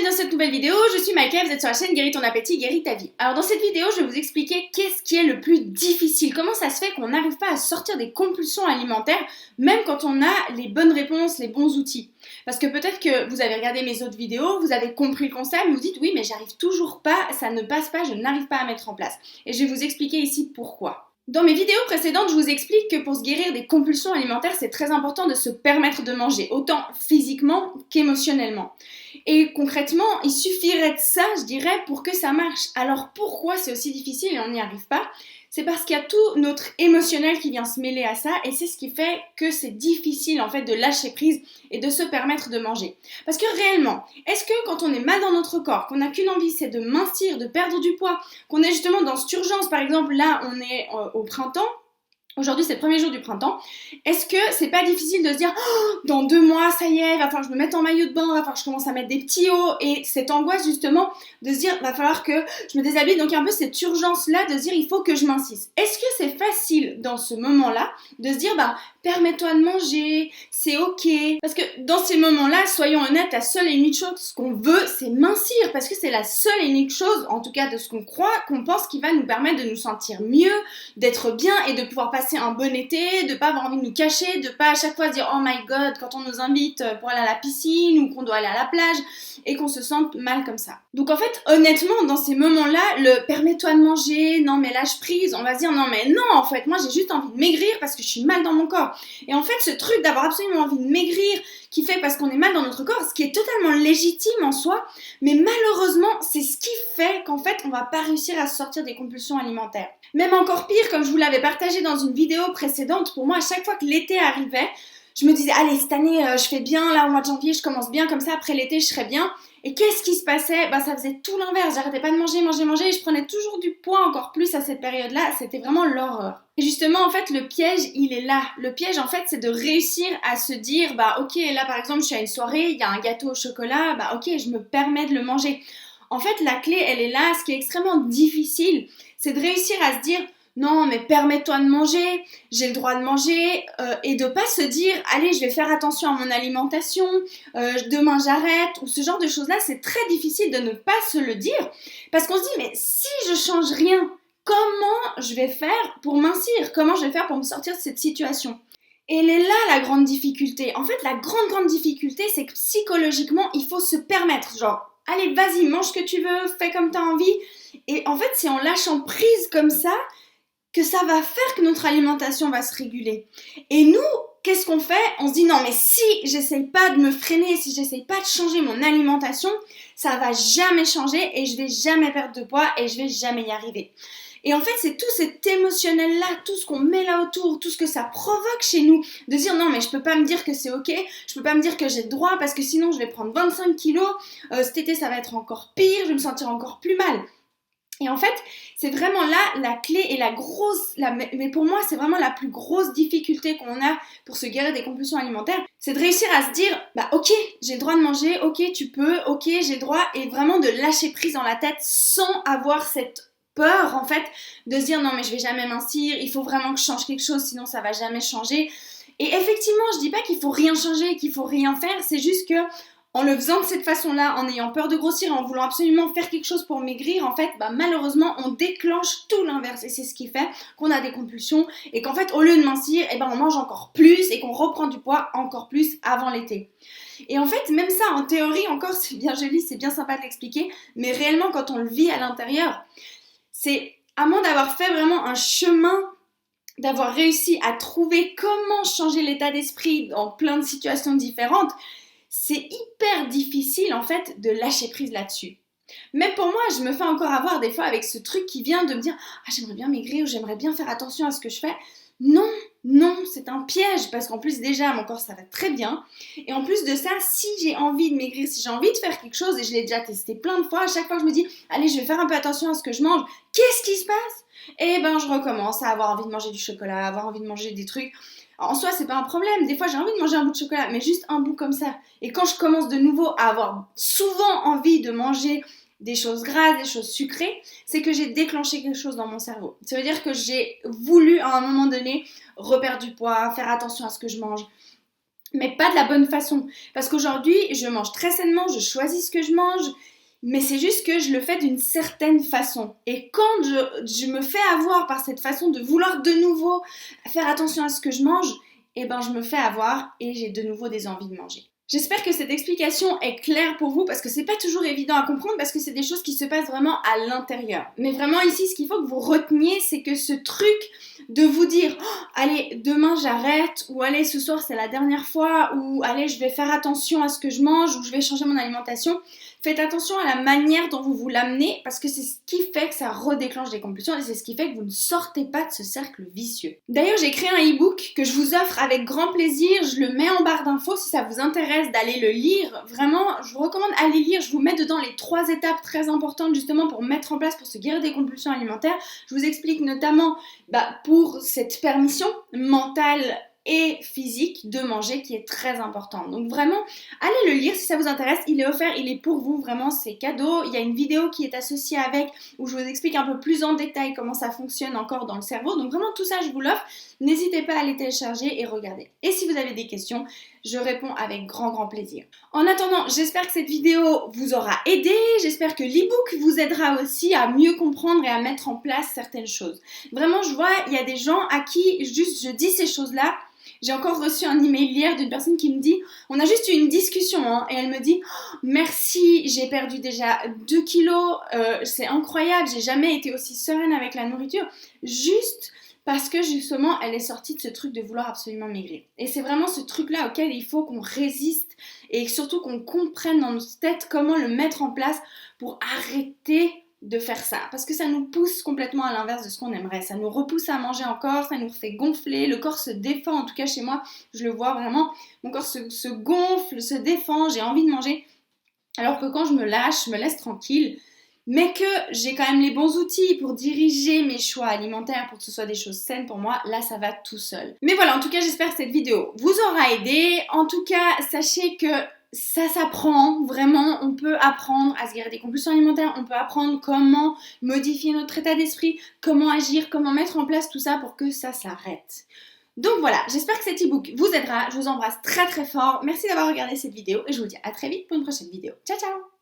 bienvenue dans cette nouvelle vidéo, je suis Maïka, vous êtes sur la chaîne Guéris ton appétit, guéris ta vie. Alors dans cette vidéo, je vais vous expliquer qu'est-ce qui est le plus difficile, comment ça se fait qu'on n'arrive pas à sortir des compulsions alimentaires, même quand on a les bonnes réponses, les bons outils. Parce que peut-être que vous avez regardé mes autres vidéos, vous avez compris le concept, mais vous dites oui mais j'arrive toujours pas, ça ne passe pas, je n'arrive pas à mettre en place. Et je vais vous expliquer ici pourquoi. Dans mes vidéos précédentes, je vous explique que pour se guérir des compulsions alimentaires, c'est très important de se permettre de manger, autant physiquement qu'émotionnellement. Et concrètement, il suffirait de ça, je dirais, pour que ça marche. Alors pourquoi c'est aussi difficile et on n'y arrive pas ? C'est parce qu'il y a tout notre émotionnel qui vient se mêler à ça et c'est ce qui fait que c'est difficile en fait de lâcher prise et de se permettre de manger. Parce que réellement, est-ce que quand on est mal dans notre corps, qu'on n'a qu'une envie, c'est de mincir, de perdre du poids, qu'on est justement dans cette urgence, par exemple là on est au printemps, aujourd'hui c'est le premier jour du printemps, est-ce que c'est pas difficile de se dire oh, dans 2 mois ça y est, va falloir que je me mette en maillot de bain, va falloir que je commence à mettre des petits hauts et cette angoisse justement de se dire va falloir que je me déshabille, donc il y a un peu cette urgence là de se dire il faut que je mincisse. Est-ce que c'est facile dans ce moment là de se dire bah permets-toi de manger, c'est ok, parce que dans ces moments là soyons honnêtes, la seule et unique chose qu'on veut c'est mincir parce que c'est la seule et unique chose, en tout cas de ce qu'on croit, qu'on pense qui va nous permettre de nous sentir mieux, d'être bien et de pouvoir passer un bon été, de pas avoir envie de nous cacher, de pas à chaque fois se dire oh my god quand on nous invite pour aller à la piscine ou qu'on doit aller à la plage et qu'on se sente mal comme ça. Donc en fait honnêtement dans ces moments-là, le permets-toi de manger, non mais lâche prise, on va se dire non mais non en fait moi j'ai juste envie de maigrir parce que je suis mal dans mon corps. Et en fait ce truc d'avoir absolument envie de maigrir qui fait parce qu'on est mal dans notre corps, ce qui est totalement légitime en soi, mais malheureusement c'est ce qui fait qu'en fait on va pas réussir à sortir des compulsions alimentaires. Même encore pire, comme je vous l'avais partagé dans une vidéo précédente, pour moi à chaque fois que l'été arrivait, je me disais allez cette année je fais bien, là au mois de janvier je commence bien, comme ça après l'été je serai bien. Et qu'est-ce qui se passait ? Bah ça faisait tout l'inverse, j'arrêtais pas de manger et je prenais toujours du poids encore plus à cette période-là, c'était vraiment l'horreur. Et justement en fait le piège il est là, le piège en fait c'est de réussir à se dire bah ok là par exemple je suis à une soirée, il y a un gâteau au chocolat, bah ok je me permets de le manger. En fait la clé elle est là, ce qui est extrêmement difficile c'est de réussir à se dire non mais permets-toi de manger, j'ai le droit de manger et de pas se dire allez je vais faire attention à mon alimentation, demain j'arrête ou ce genre de choses là c'est très difficile de ne pas se le dire parce qu'on se dit mais si je change rien comment je vais faire pour mincir, comment je vais faire pour me sortir de cette situation. Et elle est là la grande difficulté, en fait la grande difficulté c'est que psychologiquement il faut se permettre genre allez vas-y mange ce que tu veux, fais comme t'as envie et en fait c'est en lâchant prise comme ça que ça va faire que notre alimentation va se réguler. Et nous, qu'est-ce qu'on fait ? On se dit non mais si j'essaye pas de me freiner, si j'essaye pas de changer mon alimentation, ça va jamais changer et je vais jamais perdre de poids et je vais jamais y arriver. Et en fait, c'est tout cet émotionnel-là, tout ce qu'on met là autour, tout ce que ça provoque chez nous, de dire non mais je peux pas me dire que c'est ok, je peux pas me dire que j'ai le droit parce que sinon je vais prendre 25 kilos, cet été ça va être encore pire, je vais me sentir encore plus mal. Et en fait, c'est vraiment là la clé et mais pour moi, c'est vraiment la plus grosse difficulté qu'on a pour se guérir des compulsions alimentaires. C'est de réussir à se dire, bah ok, j'ai le droit de manger, ok, tu peux, ok, j'ai le droit, et vraiment de lâcher prise dans la tête sans avoir cette peur, en fait, de se dire non mais je vais jamais mincir, il faut vraiment que je change quelque chose, sinon ça va jamais changer. Et effectivement, je dis pas qu'il faut rien changer, qu'il faut rien faire, c'est juste que en le faisant de cette façon-là, en ayant peur de grossir, en voulant absolument faire quelque chose pour maigrir, en fait, bah, malheureusement, on déclenche tout l'inverse. Et c'est ce qui fait qu'on a des compulsions et qu'en fait, au lieu de mincir, eh ben, on mange encore plus et qu'on reprend du poids encore plus avant l'été. Et en fait, même ça, en théorie, encore, c'est bien joli, c'est bien sympa de l'expliquer, mais réellement, quand on le vit à l'intérieur, c'est à moins d'avoir fait vraiment un chemin, d'avoir réussi à trouver comment changer l'état d'esprit dans plein de situations différentes, c'est hyper difficile en fait de lâcher prise là-dessus. Même pour moi, je me fais encore avoir des fois avec ce truc qui vient de me dire « Ah, j'aimerais bien maigrir ou j'aimerais bien faire attention à ce que je fais. » Non, c'est un piège parce qu'en plus déjà, mon corps ça va très bien. Et en plus de ça, si j'ai envie de maigrir, si j'ai envie de faire quelque chose, et je l'ai déjà testé plein de fois, à chaque fois je me dis « Allez, je vais faire un peu attention à ce que je mange. » Qu'est-ce qui se passe ? Et ben, je recommence à avoir envie de manger du chocolat, à avoir envie de manger des trucs. En soi, c'est pas un problème. Des fois, j'ai envie de manger un bout de chocolat, mais juste un bout comme ça. Et quand je commence de nouveau à avoir souvent envie de manger des choses grasses, des choses sucrées, c'est que j'ai déclenché quelque chose dans mon cerveau. Ça veut dire que j'ai voulu, à un moment donné, reperdre du poids, faire attention à ce que je mange. mais pas de la bonne façon. Parce qu'aujourd'hui, je mange très sainement, je choisis ce que je mange, mais c'est juste que je le fais d'une certaine façon. Et quand je me fais avoir par cette façon de vouloir de nouveau faire attention à ce que je mange, eh ben je me fais avoir et j'ai de nouveau des envies de manger. J'espère que cette explication est claire pour vous parce que c'est pas toujours évident à comprendre parce que c'est des choses qui se passent vraiment à l'intérieur. Mais vraiment ici, ce qu'il faut que vous reteniez, c'est que ce truc de vous dire oh, allez, demain j'arrête ou allez, ce soir c'est la dernière fois ou allez, je vais faire attention à ce que je mange ou je vais changer mon alimentation. Faites attention à la manière dont vous vous l'amenez parce que c'est ce qui fait que ça redéclenche des compulsions et c'est ce qui fait que vous ne sortez pas de ce cercle vicieux. D'ailleurs, j'ai créé un e-book que je vous offre avec grand plaisir. Je le mets en barre d'infos si ça vous intéresse d'aller le lire. Vraiment, je vous recommande d'aller lire. Je vous mets dedans les 3 étapes très importantes justement pour mettre en place, pour se guérir des compulsions alimentaires. Je vous explique notamment pour cette permission mentale et physique de manger qui est très importante. Donc vraiment, allez le lire si ça vous intéresse. Il est offert, il est pour vous, vraiment c'est cadeau. Il y a une vidéo qui est associée avec où je vous explique un peu plus en détail comment ça fonctionne encore dans le cerveau. Donc vraiment tout ça je vous l'offre. N'hésitez pas à les télécharger et regarder. Et si vous avez des questions, je réponds avec grand plaisir. En attendant, j'espère que cette vidéo vous aura aidé. J'espère que l'e-book vous aidera aussi à mieux comprendre et à mettre en place certaines choses. Vraiment, je vois, il y a des gens à qui juste je dis ces choses-là. J'ai encore reçu un email hier d'une personne qui me dit on a juste eu une discussion et elle me dit oh, merci, j'ai perdu déjà 2 kilos, c'est incroyable, j'ai jamais été aussi sereine avec la nourriture, juste parce que justement elle est sortie de ce truc de vouloir absolument maigrir. Et c'est vraiment ce truc-là auquel il faut qu'on résiste et surtout qu'on comprenne dans notre tête comment le mettre en place pour arrêter de faire ça, parce que ça nous pousse complètement à l'inverse de ce qu'on aimerait, ça nous repousse à manger encore, ça nous fait gonfler, le corps se défend, en tout cas chez moi, je le vois vraiment, mon corps se gonfle, se défend, j'ai envie de manger, alors que quand je me lâche, je me laisse tranquille, mais que j'ai quand même les bons outils pour diriger mes choix alimentaires pour que ce soit des choses saines pour moi, là ça va tout seul. Mais voilà, en tout cas j'espère que cette vidéo vous aura aidé, en tout cas sachez que ça s'apprend, vraiment, on peut apprendre à se guérir des compulsions alimentaires, on peut apprendre comment modifier notre état d'esprit, comment agir, comment mettre en place tout ça pour que ça s'arrête. Donc voilà, j'espère que cet e-book vous aidera, je vous embrasse très fort, merci d'avoir regardé cette vidéo et je vous dis à très vite pour une prochaine vidéo. Ciao ciao!